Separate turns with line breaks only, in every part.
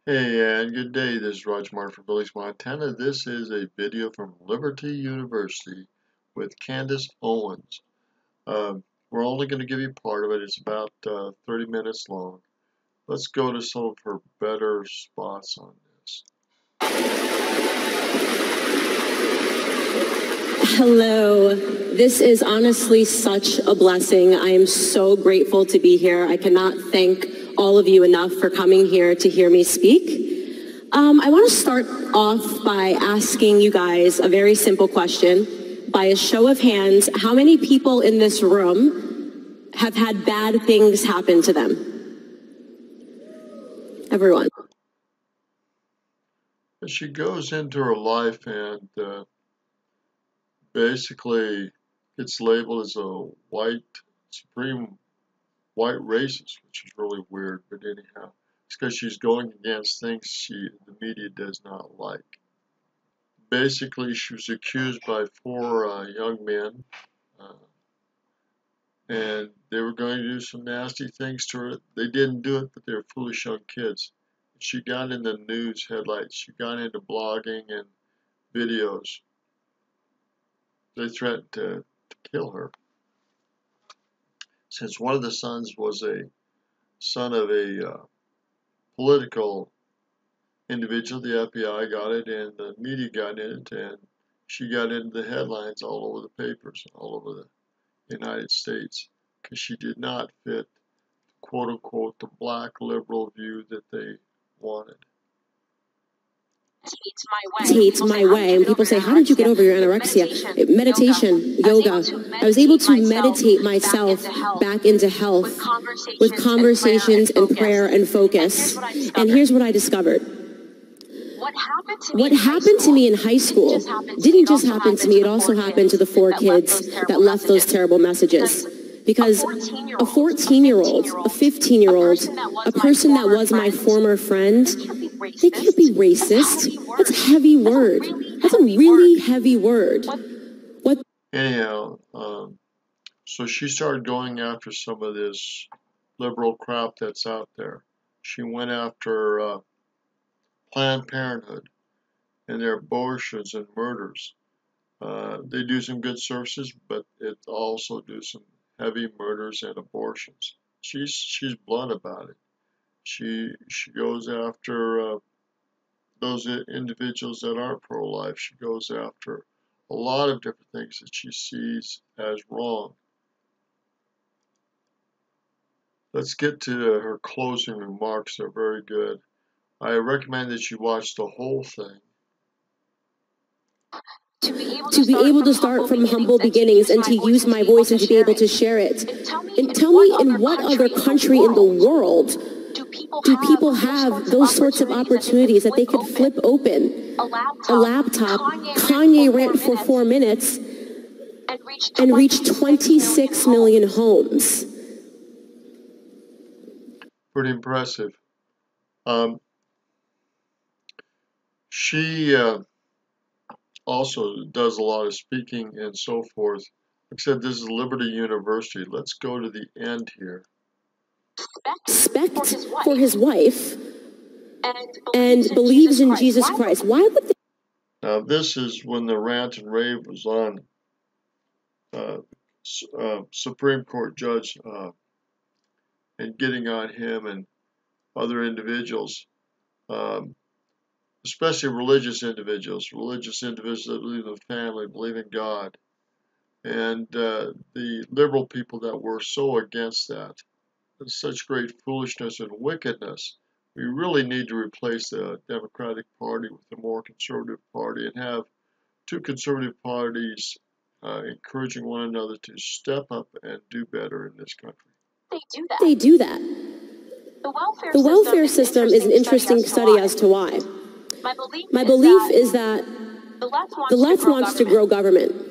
Hey, and good day. This is Roger Martin from Billings, Montana. This is a video from Liberty University with Candace Owens. We're only going to give you part of it. It's about 30 minutes long. Let's go to some of her better spots on this.
Hello. This is honestly such a blessing. I am so grateful to be here. I cannot thank all of you enough for coming here to hear me speak. I want to start off by asking you guys a very simple question. By a show of hands, how many people in this room have had bad things happen to them? Everyone.
She goes into her life and basically gets labeled as a supreme white racist, which is really weird, but anyhow, it's because she's going against things the media does not like. Basically, she was accused by four young men, and they were going to do some nasty things to her. They didn't do it, but they were foolish young kids. She got in the news headlights. She got into blogging and videos. They threatened to kill her. Since one of the sons was a son of a political individual, the FBI got it and the media got in it, and she got into the headlines all over the papers, all over the United States, because she did not fit, quote unquote, the black liberal view that they wanted.
Meditates my way. And people say, how did you get over your anorexia? Meditation, yoga. I was able to meditate myself back into health with conversations and prayer and focus. And here's what I discovered. What happened to me in high school didn't just happen to me, it also happened to the four kids that left those terrible messages. Because a 14-year-old, a 15-year-old, a person that was my former friend, they can't be racist. That's a heavy word. That's a really heavy word.
Anyhow, so she started going after some of this liberal crap that's out there. She went after Planned Parenthood and their abortions and murders. They do some good services, but it also do some heavy murders and abortions. She's blunt about it. She goes after those individuals that aren't pro-life. She goes after a lot of different things that she sees as wrong. Let's get to her closing remarks. They're very good. I recommend that you watch the whole thing.
To be able to start from humble beginnings and to use my voice and to be able to share it. And tell me in what other country in the world do people have those sorts of opportunities that they could flip open a laptop, Kanye rant for 4 minutes, and reach 26 million homes?
Pretty impressive. She also does a lot of speaking and so forth. Like I said, this is Liberty University. Let's go to the end here.
Respect for his wife and believes in Jesus Christ. Why would they?
Now, this is when the rant and rave was on Supreme Court judge and getting on him and other individuals, especially religious individuals that believe in the family, believe in God, and the liberal people that were so against that. It's such great foolishness and wickedness. We really need to replace the Democratic Party with a more conservative party and have two conservative parties encouraging one another to step up and do better in this country.
They do that. The welfare system is an interesting study as to why. My belief is that the left wants to grow government.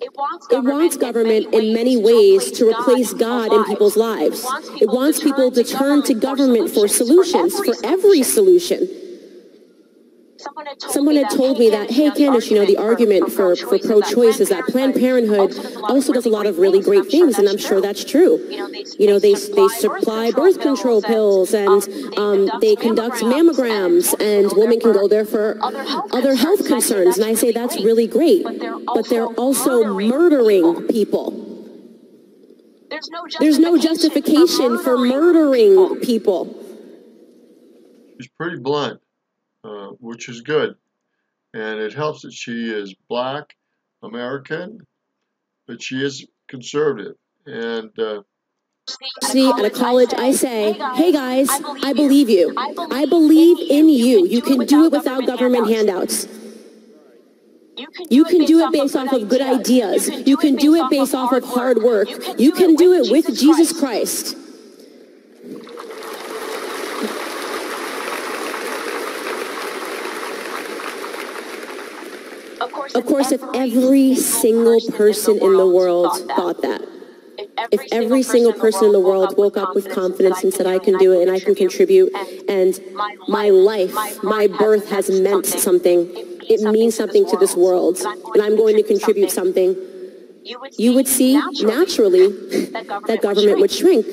It wants government in many ways to replace God in people's lives. It wants people to turn to government for solutions, for every solution. Someone had told me that, hey, Candace, the argument for pro-choice is that Planned Parenthood also does a lot of really great things, and I'm sure that's true. They supply birth control pills, and they conduct mammograms, and women can go there for other health concerns, and I say that's really great, but they're also murdering people. There's no justification for murdering people.
She's pretty blunt, which is good. And it helps that she is black, American, but she is conservative. And
see, at a college, I say, hey guys, I believe you. I believe in you. You can do it without government handouts. You can do it based off of good ideas. You can do it based off of hard work. You can do it with Jesus Christ. Of course, if every single person in the world thought that, if every single person in the world woke up with confidence and said, I can do it and I can contribute, and my life, my birth has meant something, it means something to this world, and I'm going to contribute something, you would see naturally that government would shrink.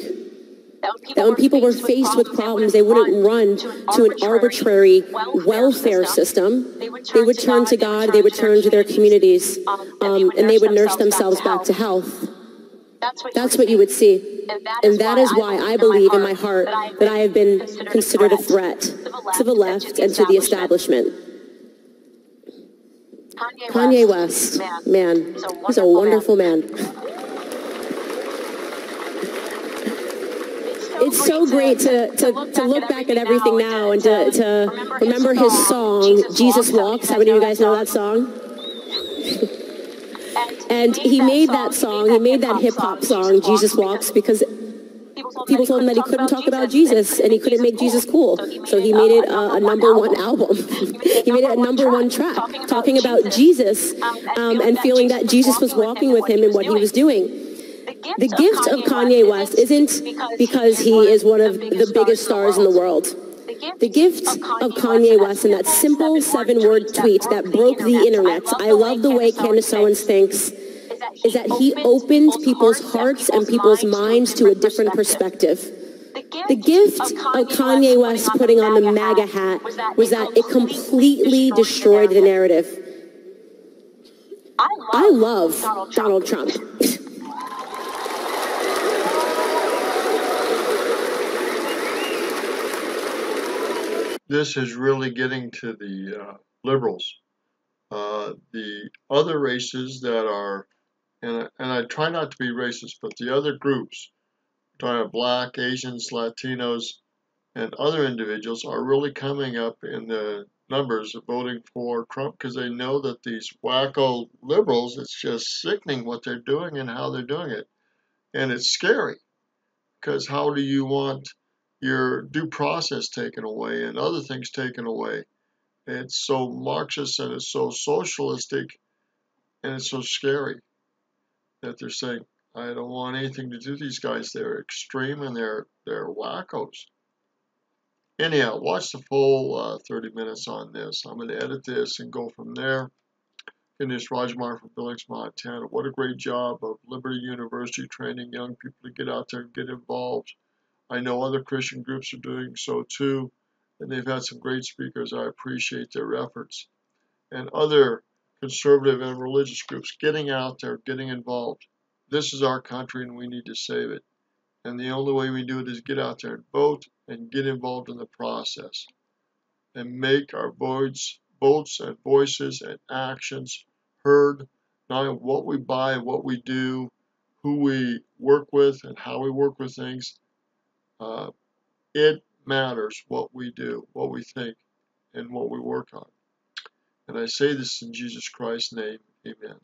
That when people were faced with problems, they wouldn't run to an arbitrary welfare system. They would turn to God, they would turn to their communities, and they would nurse themselves back to health. That's what you would see. And that is why I believe in my heart that I have been considered a threat to the left and to the establishment. Kanye West, man, he's a wonderful man. It's so great to look back at everything now and to remember his song, Jesus Walks. How many of you guys know that song? And he made that song, he made that hip-hop song, Jesus Walks, because people told him that he couldn't talk about Jesus and he couldn't make Jesus cool. So he made it a #1 album. He made it a #1 track, talking about Jesus and feeling that Jesus was walking with him in what he was doing. The gift of Kanye West isn't because he is one of the biggest stars in the world. The gift of Kanye West in that simple 7-word tweet that broke the internet, I love the way Candace Owens thinks, is that he opened people's hearts and people's minds to a different perspective. The gift of Kanye West putting on the MAGA hat was that it completely destroyed the narrative. I love Donald Trump.
this is really getting to the liberals. The other races that are, and I try not to be racist, but the other groups, Black, Asians, Latinos, and other individuals are really coming up in the numbers of voting for Trump because they know that these wacko liberals, it's just sickening what they're doing and how they're doing it. And it's scary because how do you want your due process taken away and other things taken away? It's so Marxist and it's so socialistic and it's so scary that they're saying, I don't want anything to do with these guys. They're extreme and they're wackos. Anyhow, watch the full 30 minutes on this. I'm going to edit this and go from there. Finish Rajmar from Billings, Montana. What a great job of Liberty University training young people to get out there and get involved. I know other Christian groups are doing so too, and they've had some great speakers. I appreciate their efforts. And other conservative and religious groups getting out there, getting involved. This is our country and we need to save it. And the only way we do it is get out there and vote and get involved in the process and make our votes and voices and actions heard, not what we buy, what we do, who we work with, and how we work with things. It matters what we do, what we think, and what we work on. And I say this in Jesus Christ's name, amen.